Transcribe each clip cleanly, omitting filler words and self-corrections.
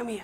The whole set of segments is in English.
Come here.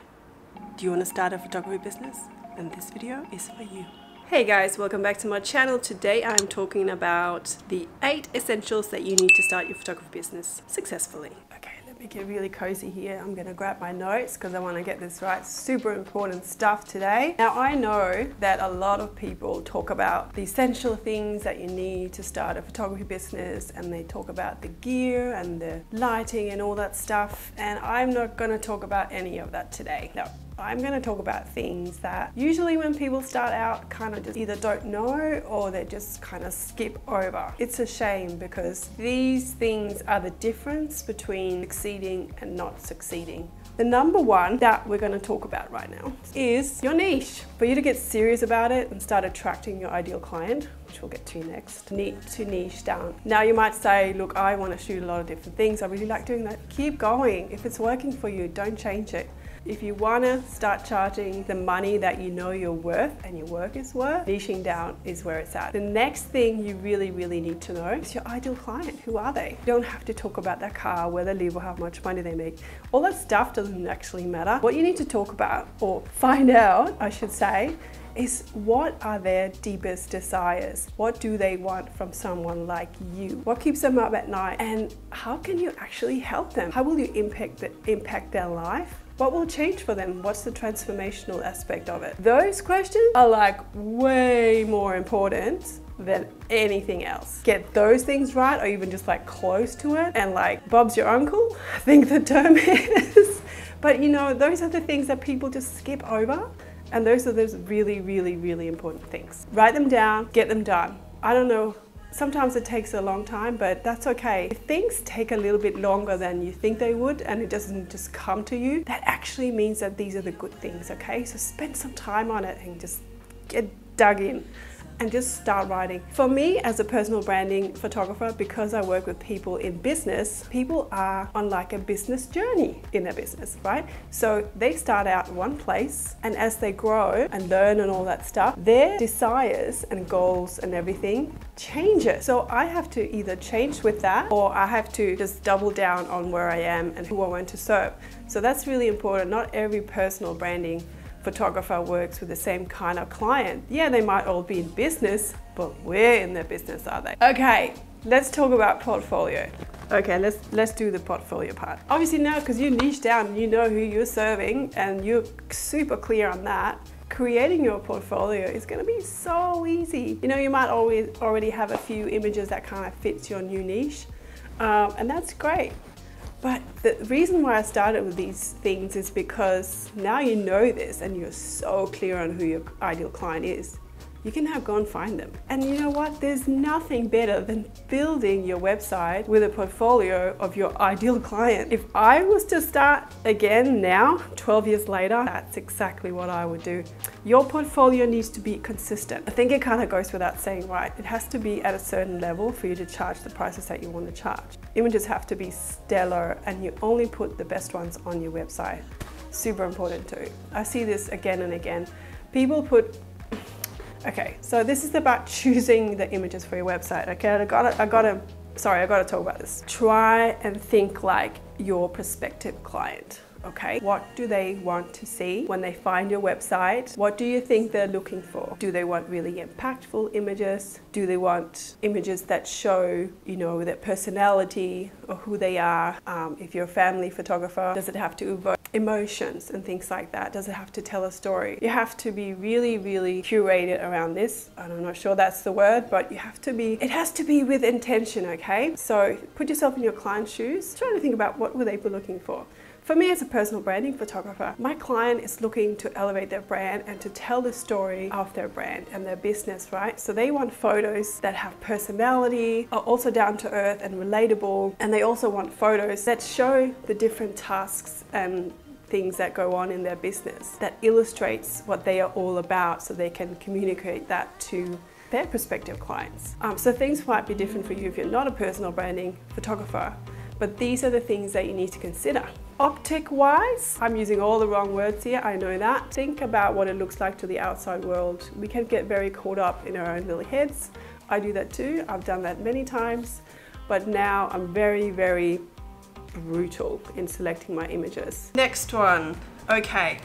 Do you want to start a photography business? And this video is for you. Hey guys, welcome back to my channel. Today I'm talking about the 8 essentials that you need to start your photography business successfully. Okay, let me get really cozy here. I'm gonna grab my notes because I want to get this right. Super important stuff today. Now I know that a lot of people talk about the essential things that you need to start a photography business, and they talk about the gear and the lighting and all that stuff, and I'm not going to talk about any of that today. No. I'm going to talk about things that usually when people start out kind of just either don't know or they just kind of skip over. It's a shame because these things are the difference between succeeding and not succeeding. The number one that we're going to talk about right now is your niche. For you to get serious about it and start attracting your ideal client, which we'll get to next, need to niche down. Now you might say, look, I want to shoot a lot of different things. I really like doing that. Keep going. If it's working for you, don't change it. If you want to start charging the money that you know you're worth and your work is worth, niching down is where it's at. The next thing you really need to know is your ideal client. Who are they? You don't have to talk about their car, where they live, or how much money they make. All that stuff doesn't actually matter. What you need to talk about, or find out, I should say, is what are their deepest desires? What do they want from someone like you? What keeps them up at night? And how can you actually help them? How will you impact their life? What will change for them? What's the transformational aspect of it? Those questions are like way more important than anything else. Get those things right, or even just like close to it, and like Bob's your uncle, I think the term is. But you know, those are the things that people just skip over. And those are those really important things. Write them down, get them done. I don't know, sometimes it takes a long time, but that's okay. If things take a little bit longer than you think they would and it doesn't just come to you, that actually means that these are the good things, okay? So spend some time on it and just get dug in and just start writing. For me, as a personal branding photographer, because I work with people in business, people are on like a business journey in their business, right? So they start out one place, and as they grow and learn and all that stuff, their desires and goals and everything changes. So I have to either change with that, or I have to just double down on where I am and who I want to serve. So that's really important. Not every personal branding photographer works with the same kind of client. Yeah, they might all be in business, but where in their business are they? Okay, let's talk about portfolio. Okay, let's do the portfolio part. Obviously now, because you niche down, you know who you're serving and you're super clear on that, creating your portfolio is going to be so easy. You know, you might already have a few images that kind of fits your new niche, and that's great. But the reason why I started with these things is because now you know this and you're so clear on who your ideal client is. You can now go and find them. And you know what? There's nothing better than building your website with a portfolio of your ideal client. If I was to start again now, 12 years later, that's exactly what I would do. Your portfolio needs to be consistent. I think it kind of goes without saying, right? It has to be at a certain level for you to charge the prices that you want to charge. Images have to be stellar, and you only put the best ones on your website. Super important too. I see this again and again. People put Okay, so this is about choosing the images for your website. Okay, I gotta talk about this. Try and think like your prospective client. Okay, what do they want to see when they find your website? What do you think they're looking for? Do they want really impactful images? Do they want images that show, you know, their personality or who they are? If you're a family photographer, does it have to evoke emotions and things like that? Does it have to tell a story? You have to be really curated around this. I'm not sure that's the word, but it has to be with intention, okay? So put yourself in your client's shoes. Try to think about what would they be looking for. For me as a personal branding photographer, my client is looking to elevate their brand and to tell the story of their brand and their business, right? So they want photos that have personality, are also down to earth and relatable. And they also want photos that show the different tasks and things that go on in their business, that illustrates what they are all about, so they can communicate that to their prospective clients. So things might be different for you if you're not a personal branding photographer, but these are the things that you need to consider. Optic wise, I'm using all the wrong words here, I know that. Think about what it looks like to the outside world. We can get very caught up in our own little heads. I do that too, I've done that many times, but now I'm very brutal in selecting my images. Next one, okay.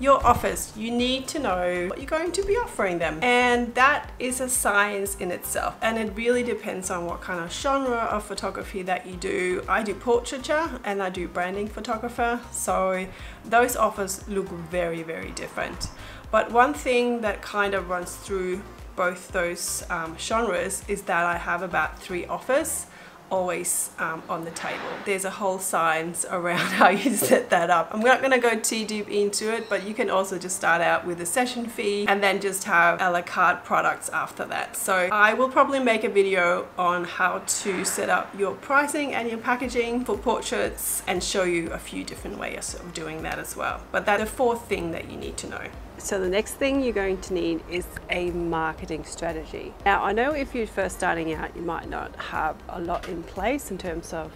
Your offers, you need to know what you're going to be offering them, and that is a science in itself, and it really depends on what kind of genre of photography that you do. I do portraiture and I do branding photographer, so those offers look very, very different. But one thing that kind of runs through both those genres is that I have about 3 offers always on the table. There's a whole science around how you set that up. I'm not going to go too deep into it, but you can also just start out with a session fee and then just have a la carte products after that. So I will probably make a video on how to set up your pricing and your packaging for portraits and show you a few different ways of doing that as well. But that's the 4th thing that you need to know. So the next thing you're going to need is a marketing strategy. Now, I know if you're first starting out, you might not have a lot in place in terms of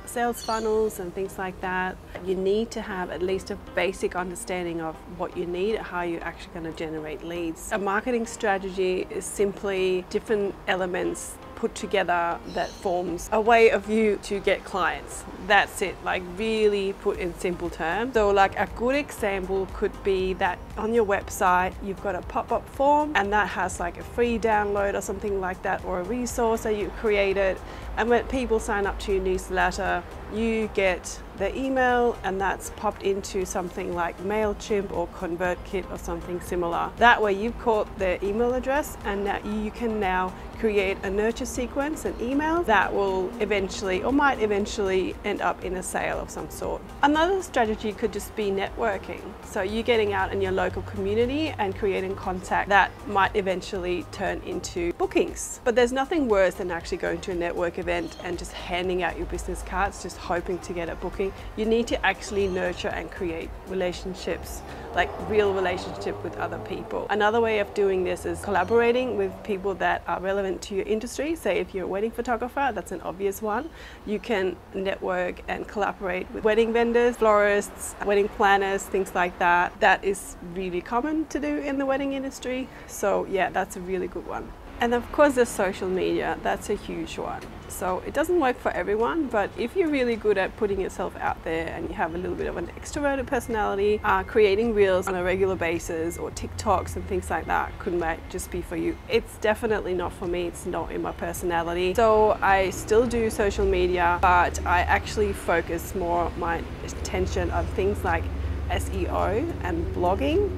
sales funnels and things like that. You need to have at least a basic understanding of what you need, how you're actually going to generate leads. A marketing strategy is simply different elements put together that forms a way of you to get clients. That's it, like really put in simple terms. So like a good example could be that on your website you've got a pop-up form, and that has like a free download or something like that, or a resource that you created, and when people sign up to your newsletter you get the email, and that's popped into something like MailChimp or ConvertKit or something similar. That way you've caught their email address, and now you can now create a nurture sequence, an email that will eventually or might eventually end up in a sale of some sort. Another strategy could just be networking. So you getting out in your local community and creating contact that might eventually turn into bookings. But there's nothing worse than actually going to a network event and just handing out your business cards, just hoping to get a booking. You need to actually nurture and create relationships, like real relationship with other people. Another way of doing this is collaborating with people that are relevant to your industry. Say if you're a wedding photographer, that's an obvious one. You can network and collaborate with wedding vendors, florists, wedding planners, things like that. That is really common to do in the wedding industry. So yeah, that's a really good one. And of course there's social media, that's a huge one. So it doesn't work for everyone, but if you're really good at putting yourself out there and you have a little bit of an extroverted personality, creating reels on a regular basis or TikToks and things like that might just be for you. It's definitely not for me, it's not in my personality. So I still do social media, but I actually focus more my attention on things like SEO and blogging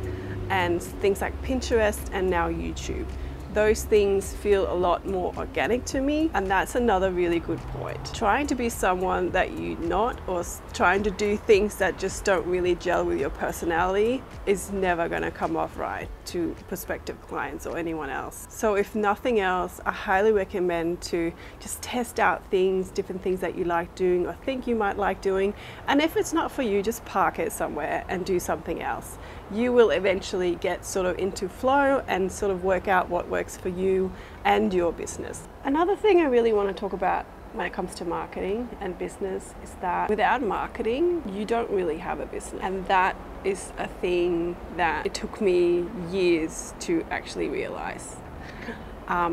and things like Pinterest and now YouTube. Those things feel a lot more organic to me, and that's another really good point. Trying to be someone that you're not, or trying to do things that just don't really gel with your personality, is never going to come off right to prospective clients or anyone else. So if nothing else, I highly recommend to just test out things, different things that you like doing or think you might like doing, and if it's not for you, just park it somewhere and do something else. You will eventually get sort of into flow and sort of work out what works for you and your business. Another thing I really want to talk about when it comes to marketing and business is that without marketing, you don't really have a business. And that is a thing that it took me years to actually realize.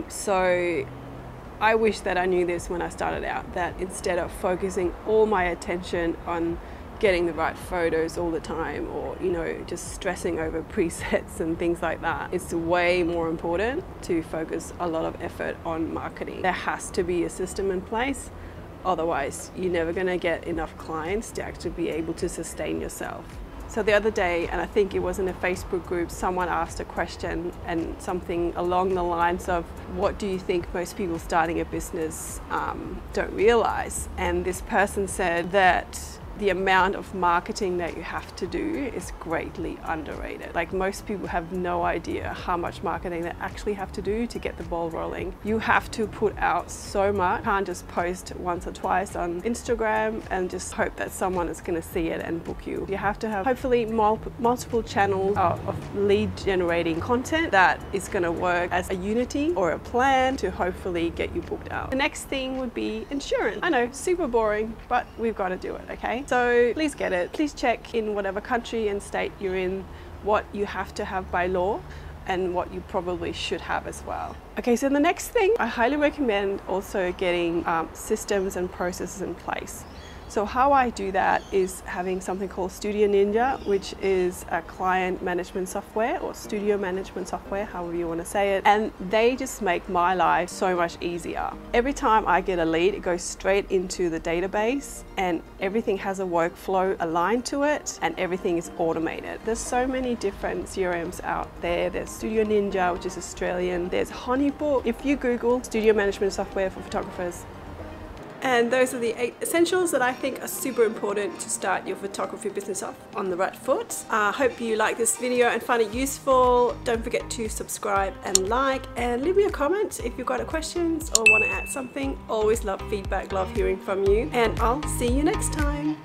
So I wish that I knew this when I started out, that instead of focusing all my attention on getting the right photos all the time, or just stressing over presets and things like that, it's way more important to focus a lot of effort on marketing. There has to be a system in place, otherwise you're never going to get enough clients to actually be able to sustain yourself. So the other day, and I think it was in a Facebook group, someone asked a question and something along the lines of, what do you think most people starting a business don't realize? And this person said that the amount of marketing that you have to do is greatly underrated. Like, most people have no idea how much marketing they actually have to do to get the ball rolling. You have to put out so much. You can't just post once or twice on Instagram and just hope that someone is going to see it and book you. You have to have hopefully multiple channels of lead generating content that is going to work as a unity or a plan to hopefully get you booked out. The next thing would be insurance. I know, super boring, but we've got to do it, okay? So please get it. Please check in whatever country and state you're in what you have to have by law and what you probably should have as well. Okay, so the next thing, I highly recommend also getting systems and processes in place. So how I do that is having something called Studio Ninja, which is a client management software or studio management software, however you want to say it. And they just make my life so much easier. Every time I get a lead, it goes straight into the database and everything has a workflow aligned to it and everything is automated. There's so many different CRMs out there. There's Studio Ninja, which is Australian. There's Honeybook. If you Google studio management software for photographers, and those are the 8 essentials that I think are super important to start your photography business off on the right foot. I hope you like this video and find it useful. Don't forget to subscribe and like, and leave me a comment if you've got any questions or want to add something. Always love feedback, love hearing from you, and I'll see you next time.